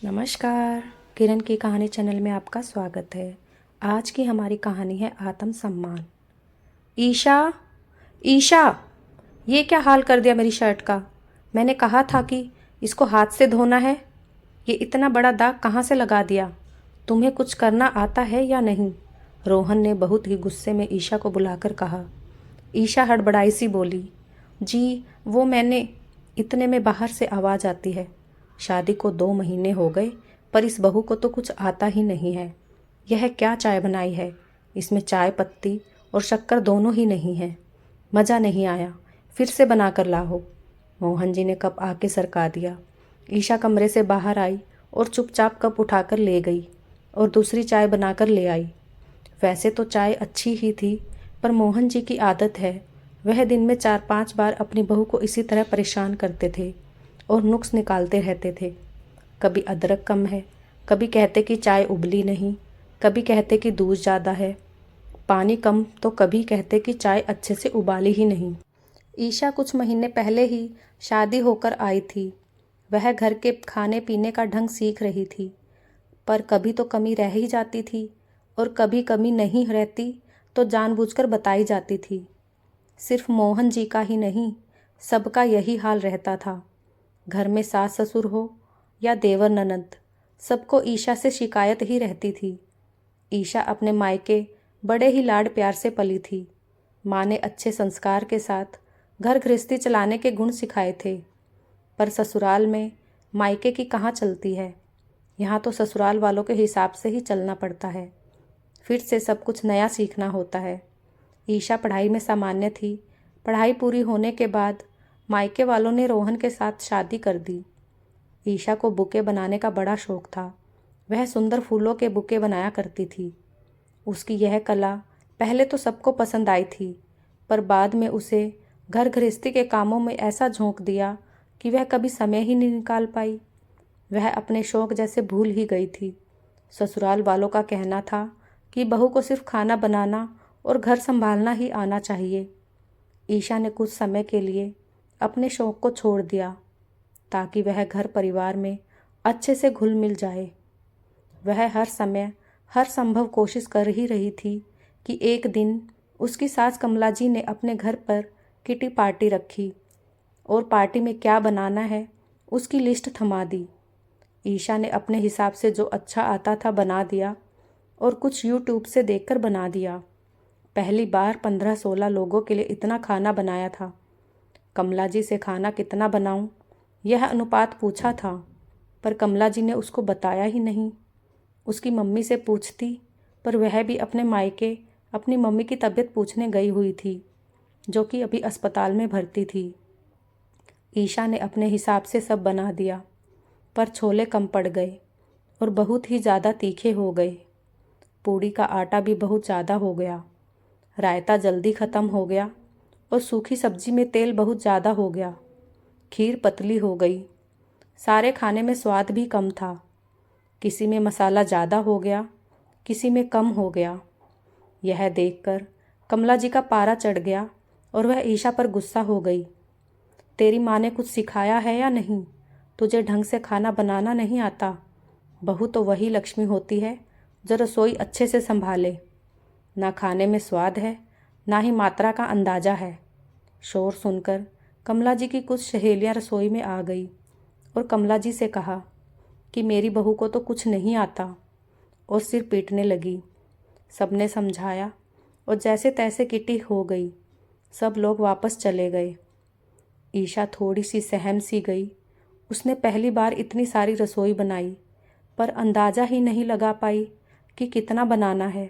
नमस्कार। किरण की कहानी चैनल में आपका स्वागत है। आज की हमारी कहानी है आत्मसम्मान। ईशा, ईशा, ये क्या हाल कर दिया मेरी शर्ट का। मैंने कहा था कि इसको हाथ से धोना है। ये इतना बड़ा दाग कहाँ से लगा दिया। तुम्हें कुछ करना आता है या नहीं? रोहन ने बहुत ही गुस्से में ईशा को बुलाकर कहा। ईशा हड़बड़ाई सी बोली, जी वो मैंने। इतने में बाहर से आवाज़ आती है। शादी को 2 महीने हो गए पर इस बहू को तो कुछ आता ही नहीं है। यह क्या चाय बनाई है। इसमें चाय पत्ती और शक्कर दोनों ही नहीं है। मज़ा नहीं आया, फिर से बना कर लाओ। मोहन जी ने कप आके सरका दिया। ईशा कमरे से बाहर आई और चुपचाप कप उठाकर ले गई और दूसरी चाय बनाकर ले आई। वैसे तो चाय अच्छी ही थी, पर मोहन जी की आदत है, वह दिन में 4-5 बार अपनी बहू को इसी तरह परेशान करते थे और नुक्स निकालते रहते थे। कभी अदरक कम है, कभी कहते कि चाय उबली नहीं, कभी कहते कि दूध ज़्यादा है, पानी कम, तो कभी कहते कि चाय अच्छे से उबाली ही नहीं। ईशा कुछ महीने पहले ही शादी होकर आई थी। वह घर के खाने पीने का ढंग सीख रही थी, पर कभी तो कमी रह ही जाती थी और कभी कमी नहीं रहती तो जानबूझकर बताई जाती थी। सिर्फ मोहन जी का ही नहीं, सबका यही हाल रहता था। घर में सास ससुर हो या देवर ननद, सबको ईशा से शिकायत ही रहती थी। ईशा अपने मायके बड़े ही लाड प्यार से पली थी। माँ ने अच्छे संस्कार के साथ घर गृहस्थी चलाने के गुण सिखाए थे, पर ससुराल में मायके की कहाँ चलती है। यहाँ तो ससुराल वालों के हिसाब से ही चलना पड़ता है। फिर से सब कुछ नया सीखना होता है। ईशा पढ़ाई में सामान्य थी। पढ़ाई पूरी होने के बाद मायके वालों ने रोहन के साथ शादी कर दी। ईशा को बुके बनाने का बड़ा शौक था। वह सुंदर फूलों के बुके बनाया करती थी। उसकी यह कला पहले तो सबको पसंद आई थी, पर बाद में उसे घर गृहस्थी के कामों में ऐसा झोंक दिया कि वह कभी समय ही नहीं निकाल पाई। वह अपने शौक जैसे भूल ही गई थी। ससुराल वालों का कहना था कि बहू को सिर्फ खाना बनाना और घर संभालना ही आना चाहिए। ईशा ने कुछ समय के लिए अपने शौक को छोड़ दिया ताकि वह घर परिवार में अच्छे से घुल मिल जाए। वह हर समय हर संभव कोशिश कर ही रही थी कि एक दिन उसकी सास कमला जी ने अपने घर पर किटी पार्टी रखी और पार्टी में क्या बनाना है उसकी लिस्ट थमा दी। ईशा ने अपने हिसाब से जो अच्छा आता था बना दिया और कुछ यूट्यूब से देखकर बना दिया। पहली बार 15-16 लोगों के लिए इतना खाना बनाया था। कमला जी से खाना कितना बनाऊं, यह अनुपात पूछा था, पर कमला जी ने उसको बताया ही नहीं। उसकी मम्मी से पूछती, पर वह भी अपने मायके अपनी मम्मी की तबीयत पूछने गई हुई थी, जो कि अभी अस्पताल में भर्ती थी। ईशा ने अपने हिसाब से सब बना दिया, पर छोले कम पड़ गए और बहुत ही ज़्यादा तीखे हो गए। पूड़ी का आटा भी बहुत ज़्यादा हो गया। रायता जल्दी ख़त्म हो गया और सूखी सब्जी में तेल बहुत ज़्यादा हो गया। खीर पतली हो गई। सारे खाने में स्वाद भी कम था। किसी में मसाला ज़्यादा हो गया, किसी में कम हो गया। यह देखकर कमला जी का पारा चढ़ गया और वह ईशा पर गुस्सा हो गई। तेरी माँ ने कुछ सिखाया है या नहीं? तुझे ढंग से खाना बनाना नहीं आता। बहू तो वही लक्ष्मी होती है जो रसोई अच्छे से संभाले। ना खाने में स्वाद है, ना ही मात्रा का अंदाजा है। शोर सुनकर कमला जी की कुछ सहेलियां रसोई में आ गई और कमला जी से कहा कि मेरी बहू को तो कुछ नहीं आता, और सिर पीटने लगी। सबने समझाया और जैसे तैसे किटी हो गई। सब लोग वापस चले गए। ईशा थोड़ी सी सहम सी गई। उसने पहली बार इतनी सारी रसोई बनाई, पर अंदाज़ा ही नहीं लगा पाई कि कितना बनाना है।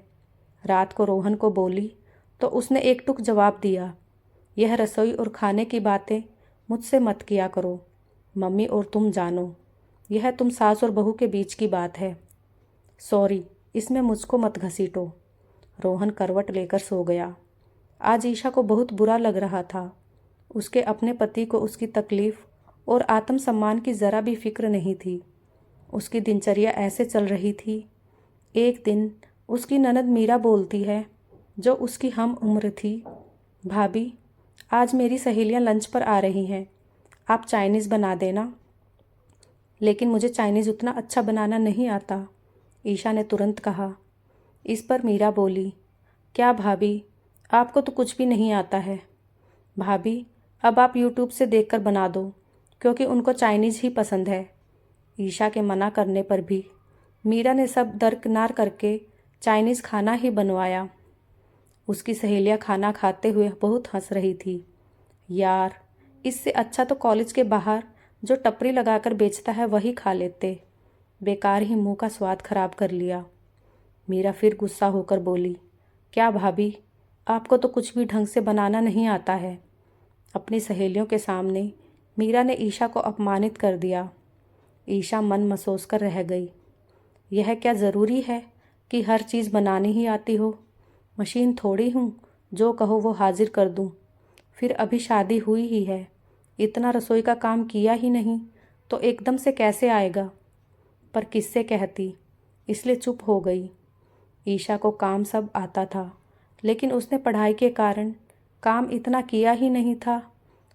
रात को रोहन को बोली तो उसने एक टुक जवाब दिया, यह रसोई और खाने की बातें मुझसे मत किया करो। मम्मी और तुम जानो, यह तुम सास और बहू के बीच की बात है। सॉरी, इसमें मुझको मत घसीटो। रोहन करवट लेकर सो गया। आज ईशा को बहुत बुरा लग रहा था। उसके अपने पति को उसकी तकलीफ और आत्मसम्मान की ज़रा भी फिक्र नहीं थी। उसकी दिनचर्या ऐसे चल रही थी। एक दिन उसकी ननद मीरा बोलती है, जो उसकी हम उम्र थी, भाभी आज मेरी सहेलियां लंच पर आ रही हैं, आप चाइनीज़ बना देना। लेकिन मुझे चाइनीज़ उतना अच्छा बनाना नहीं आता, ईशा ने तुरंत कहा। इस पर मीरा बोली, क्या भाभी, आपको तो कुछ भी नहीं आता है। भाभी, अब आप यूट्यूब से देखकर बना दो, क्योंकि उनको चाइनीज़ ही पसंद है। ईशा के मना करने पर भी मीरा ने सब दरकिनार करके चाइनीज़ खाना ही बनवाया। उसकी सहेलियां खाना खाते हुए बहुत हंस रही थी। यार, इससे अच्छा तो कॉलेज के बाहर जो टपरी लगाकर बेचता है वही खा लेते। बेकार ही मुंह का स्वाद खराब कर लिया। मीरा फिर गुस्सा होकर बोली, क्या भाभी, आपको तो कुछ भी ढंग से बनाना नहीं आता है। अपनी सहेलियों के सामने मीरा ने ईशा को अपमानित कर दिया। ईशा मन मसोस कर रह गई। यह क्या ज़रूरी है कि हर चीज़ बनानी ही आती हो? मशीन थोड़ी हूँ, जो कहो वो हाजिर कर दूँ। फिर अभी शादी हुई ही है, इतना रसोई का काम किया ही नहीं, तो एकदम से कैसे आएगा? पर किससे कहती, इसलिए चुप हो गई। ईशा को काम सब आता था, लेकिन उसने पढ़ाई के कारण काम इतना किया ही नहीं था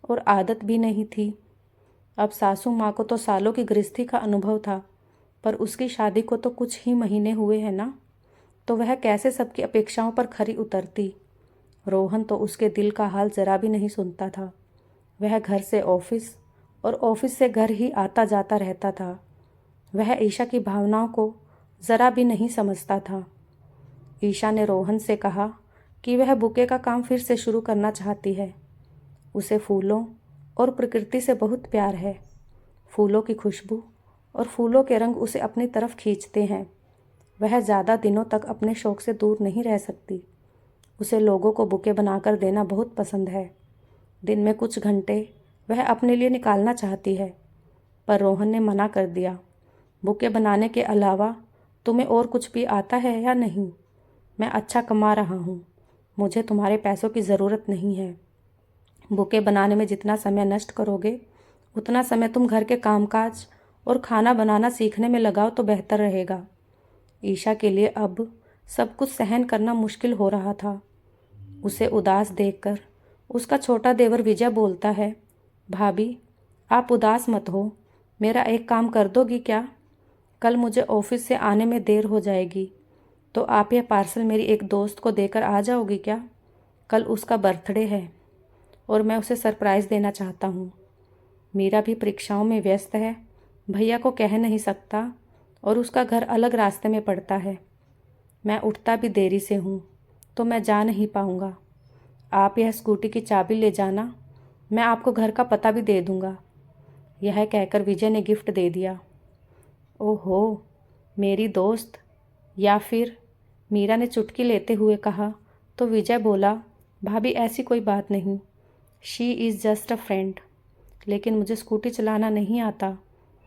और आदत भी नहीं थी। अब सासू माँ को तो सालों की गृहस्थी का अनुभव था, पर उसकी शादी को तो कुछ ही महीने हुए हैं ना, तो वह कैसे सबकी अपेक्षाओं पर खरी उतरती। रोहन तो उसके दिल का हाल जरा भी नहीं सुनता था। वह घर से ऑफिस और ऑफिस से घर ही आता जाता रहता था। वह ईशा की भावनाओं को ज़रा भी नहीं समझता था। ईशा ने रोहन से कहा कि वह बुके का काम फिर से शुरू करना चाहती है। उसे फूलों और प्रकृति से बहुत प्यार है। फूलों की खुशबू और फूलों के रंग उसे अपनी तरफ खींचते हैं। वह ज़्यादा दिनों तक अपने शौक़ से दूर नहीं रह सकती। उसे लोगों को बुके बनाकर देना बहुत पसंद है। दिन में कुछ घंटे वह अपने लिए निकालना चाहती है, पर रोहन ने मना कर दिया। बुके बनाने के अलावा तुम्हें और कुछ भी आता है या नहीं? मैं अच्छा कमा रहा हूँ, मुझे तुम्हारे पैसों की ज़रूरत नहीं है। बुके बनाने में जितना समय नष्ट करोगे, उतना समय तुम घर के कामकाज और खाना बनाना सीखने में लगाओ तो बेहतर रहेगा। ईशा के लिए अब सब कुछ सहन करना मुश्किल हो रहा था। उसे उदास देखकर उसका छोटा देवर विजय बोलता है, भाभी, आप उदास मत हो, मेरा एक काम कर दोगी क्या? कल मुझे ऑफिस से आने में देर हो जाएगी, तो आप यह पार्सल मेरी एक दोस्त को देकर आ जाओगी क्या? कल उसका बर्थडे है और मैं उसे सरप्राइज़ देना चाहता हूँ। मीरा भी परीक्षाओं में व्यस्त है, भैया को कह नहीं सकता और उसका घर अलग रास्ते में पड़ता है। मैं उठता भी देरी से हूँ, तो मैं जा नहीं पाऊँगा। आप यह स्कूटी की चाबी ले जाना, मैं आपको घर का पता भी दे दूँगा। यह कहकर विजय ने गिफ्ट दे दिया। ओहो, मेरी दोस्त, या फिर, मीरा ने चुटकी लेते हुए कहा, तो विजय बोला, भाभी ऐसी कोई बात नहीं, she is just a friend. लेकिन मुझे स्कूटी चलाना नहीं आता,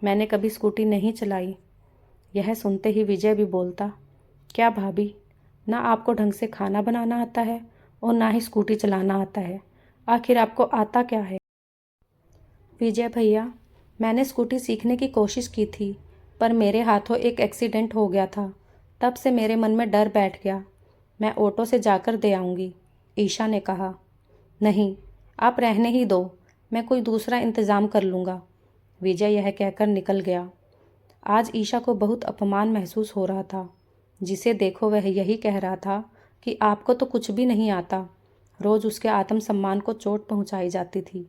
मैंने कभी स्कूटी नहीं चलाई। यह सुनते ही विजय भी बोलता, क्या भाभी, ना आपको ढंग से खाना बनाना आता है और ना ही स्कूटी चलाना आता है, आखिर आपको आता क्या है? विजय भैया, मैंने स्कूटी सीखने की कोशिश की थी, पर मेरे हाथों एक एक्सीडेंट हो गया था। तब से मेरे मन में डर बैठ गया। मैं ऑटो से जाकर दे आऊँगी, ईशा ने कहा। नहीं, आप रहने ही दो, मैं कोई दूसरा इंतज़ाम कर लूँगा। विजय यह कहकर निकल गया। आज ईशा को बहुत अपमान महसूस हो रहा था। जिसे देखो वह यही कह रहा था कि आपको तो कुछ भी नहीं आता। रोज़ उसके आत्मसम्मान को चोट पहुँचाई जाती थी।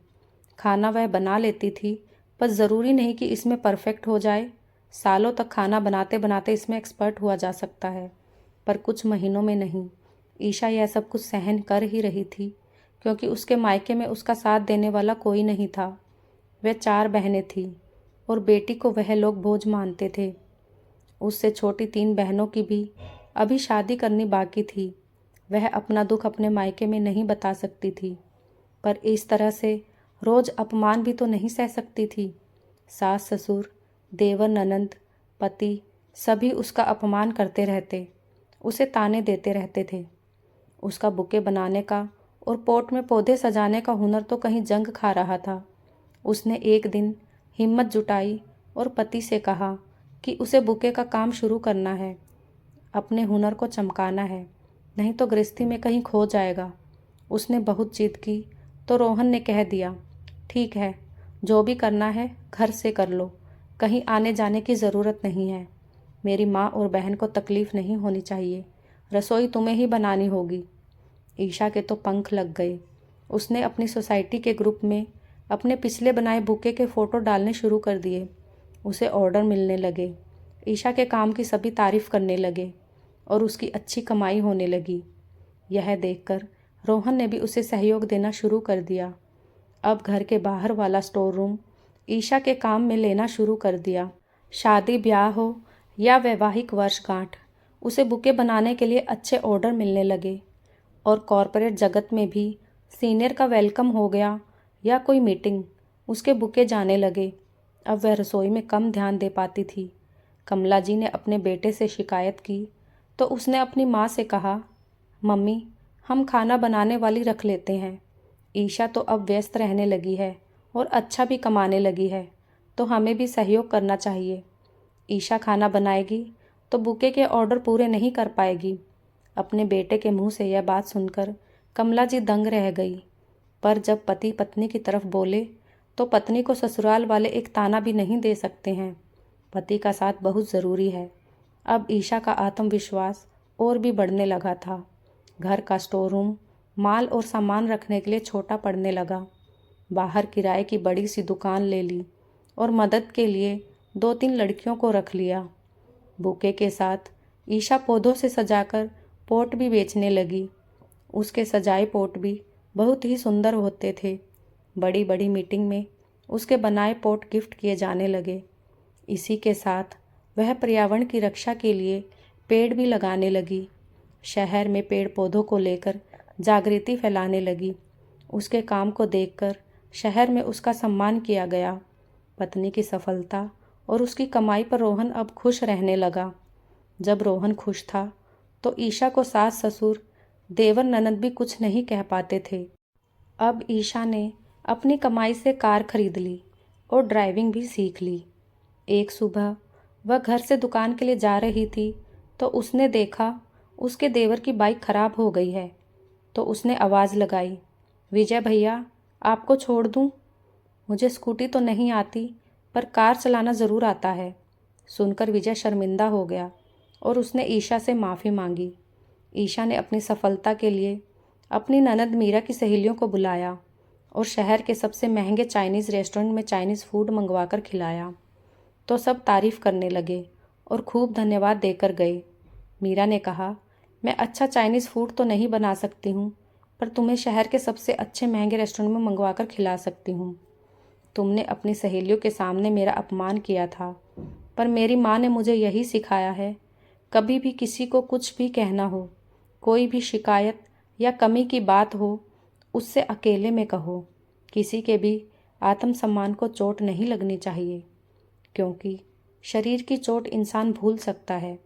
खाना वह बना लेती थी, पर ज़रूरी नहीं कि इसमें परफेक्ट हो जाए। सालों तक खाना बनाते बनाते इसमें एक्सपर्ट हुआ जा सकता है, पर कुछ महीनों में नहीं। ईशा यह सब कुछ सहन कर ही रही थी, क्योंकि उसके मायके में उसका साथ देने वाला कोई नहीं था। वे 4 बहनें थीं और बेटी को वह लोग बोझ मानते थे। उससे छोटी 3 बहनों की भी अभी शादी करनी बाकी थी। वह अपना दुख अपने मायके में नहीं बता सकती थी, पर इस तरह से रोज़ अपमान भी तो नहीं सह सकती थी। सास ससुर, देवर ननंद, पति सभी उसका अपमान करते रहते, उसे ताने देते रहते थे। उसका बुके बनाने का और पॉट में पौधे सजाने का हुनर तो कहीं जंग खा रहा था। उसने एक दिन हिम्मत जुटाई और पति से कहा कि उसे बुके का काम शुरू करना है, अपने हुनर को चमकाना है, नहीं तो गृहस्थी में कहीं खो जाएगा। उसने बहुत जिद की तो रोहन ने कह दिया, ठीक है, जो भी करना है घर से कर लो, कहीं आने जाने की ज़रूरत नहीं है। मेरी माँ और बहन को तकलीफ़ नहीं होनी चाहिए। रसोई तुम्हें ही बनानी होगी। ईशा के तो पंख लग गए। उसने अपनी सोसाइटी के ग्रुप में अपने पिछले बनाए बुके के फ़ोटो डालने शुरू कर दिए। उसे ऑर्डर मिलने लगे। ईशा के काम की सभी तारीफ़ करने लगे और उसकी अच्छी कमाई होने लगी। यह देखकर रोहन ने भी उसे सहयोग देना शुरू कर दिया। अब घर के बाहर वाला स्टोर रूम ईशा के काम में लेना शुरू कर दिया। शादी ब्याह हो या वैवाहिक वर्षगांठ, उसे बुके बनाने के लिए अच्छे ऑर्डर मिलने लगे। और कॉरपोरेट जगत में भी सीनियर का वेलकम हो गया या कोई मीटिंग, उसके बुके जाने लगे। अब वह रसोई में कम ध्यान दे पाती थी। कमला जी ने अपने बेटे से शिकायत की तो उसने अपनी माँ से कहा, मम्मी हम खाना बनाने वाली रख लेते हैं। ईशा तो अब व्यस्त रहने लगी है और अच्छा भी कमाने लगी है, तो हमें भी सहयोग करना चाहिए। ईशा खाना बनाएगी तो बुके के ऑर्डर पूरे नहीं कर पाएगी। अपने बेटे के मुंह से यह बात सुनकर कमला जी दंग रह गई। पर जब पति पत्नी की तरफ बोले तो पत्नी को ससुराल वाले एक ताना भी नहीं दे सकते हैं। पति का साथ बहुत ज़रूरी है। अब ईशा का आत्मविश्वास और भी बढ़ने लगा था। घर का स्टोर रूम माल और सामान रखने के लिए छोटा पड़ने लगा। बाहर किराए की बड़ी सी दुकान ले ली और मदद के लिए 2-3 लड़कियों को रख लिया। बुके के साथ ईशा पौधों से सजाकर पोट भी बेचने लगी। उसके सजाए पोट भी बहुत ही सुंदर होते थे। बड़ी बड़ी मीटिंग में उसके बनाए पोट गिफ्ट किए जाने लगे। इसी के साथ वह पर्यावरण की रक्षा के लिए पेड़ भी लगाने लगी। शहर में पेड़ पौधों को लेकर जागृति फैलाने लगी। उसके काम को देखकर शहर में उसका सम्मान किया गया। पत्नी की सफलता और उसकी कमाई पर रोहन अब खुश रहने लगा। जब रोहन खुश था तो ईशा को सास ससुर देवर ननद भी कुछ नहीं कह पाते थे। अब ईशा ने अपनी कमाई से कार खरीद ली और ड्राइविंग भी सीख ली। एक सुबह वह घर से दुकान के लिए जा रही थी तो उसने देखा उसके देवर की बाइक खराब हो गई है। तो उसने आवाज़ लगाई, विजय भैया आपको छोड़ दूँ? मुझे स्कूटी तो नहीं आती पर कार चलाना ज़रूर आता है। सुनकर विजय शर्मिंदा हो गया और उसने ईशा से माफ़ी मांगी। ईशा ने अपनी सफलता के लिए अपनी ननद मीरा की सहेलियों को बुलाया और शहर के सबसे महंगे चाइनीज़ रेस्टोरेंट में चाइनीज़ फूड मंगवाकर खिलाया। तो सब तारीफ़ करने लगे और खूब धन्यवाद देकर गए। मीरा ने कहा, मैं अच्छा चाइनीज़ फूड तो नहीं बना सकती हूँ, पर तुम्हें शहर के सबसे अच्छे महंगे रेस्टोरेंट में मंगवाकर खिला सकती हूँ। तुमने अपनी सहेलियों के सामने मेरा अपमान किया था, पर मेरी माँ ने मुझे यही सिखाया है, कभी भी किसी को कुछ भी कहना हो, कोई भी शिकायत या कमी की बात हो, उससे अकेले में कहो। किसी के भी आत्मसम्मान को चोट नहीं लगनी चाहिए, क्योंकि शरीर की चोट इंसान भूल सकता है,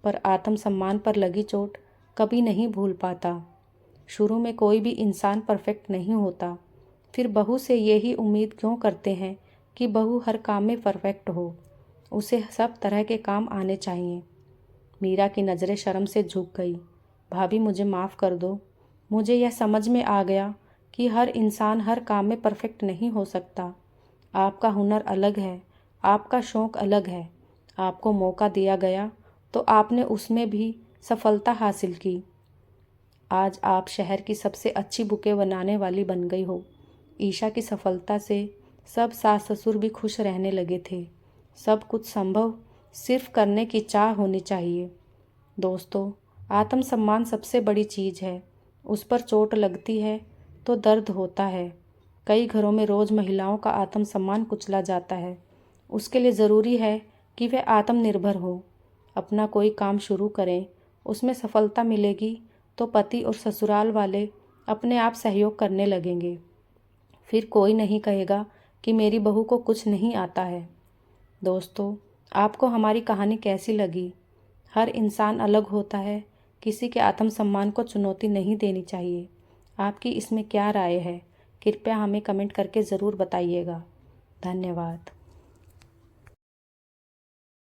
पर आत्मसम्मान पर लगी चोट कभी नहीं भूल पाता। शुरू में कोई भी इंसान परफेक्ट नहीं होता, फिर बहू से यही उम्मीद क्यों करते हैं कि बहू हर काम में परफेक्ट हो, उसे सब तरह के काम आने चाहिए। मीरा की नज़रें शर्म से झुक गई। भाभी मुझे माफ़ कर दो, मुझे यह समझ में आ गया कि हर इंसान हर काम में परफेक्ट नहीं हो सकता। आपका हुनर अलग है, आपका शौक़ अलग है। आपको मौका दिया गया तो आपने उसमें भी सफलता हासिल की। आज आप शहर की सबसे अच्छी बुके बनाने वाली बन गई हो। ईशा की सफलता से सब सास ससुर भी खुश रहने लगे थे। सब कुछ संभव सिर्फ करने की चाह होनी चाहिए। दोस्तों, आत्मसम्मान सबसे बड़ी चीज़ है। उस पर चोट लगती है तो दर्द होता है। कई घरों में रोज़ महिलाओं का आत्मसम्मान कुचला जाता है। उसके लिए ज़रूरी है कि वे आत्मनिर्भर हो। अपना कोई काम शुरू करें, उसमें सफलता मिलेगी तो पति और ससुराल वाले अपने आप सहयोग करने लगेंगे। फिर कोई नहीं कहेगा कि मेरी बहू को कुछ नहीं आता है। दोस्तों, आपको हमारी कहानी कैसी लगी? हर इंसान अलग होता है, किसी के आत्मसम्मान को चुनौती नहीं देनी चाहिए। आपकी इसमें क्या राय है? कृपया हमें कमेंट करके ज़रूर बताइएगा। धन्यवाद।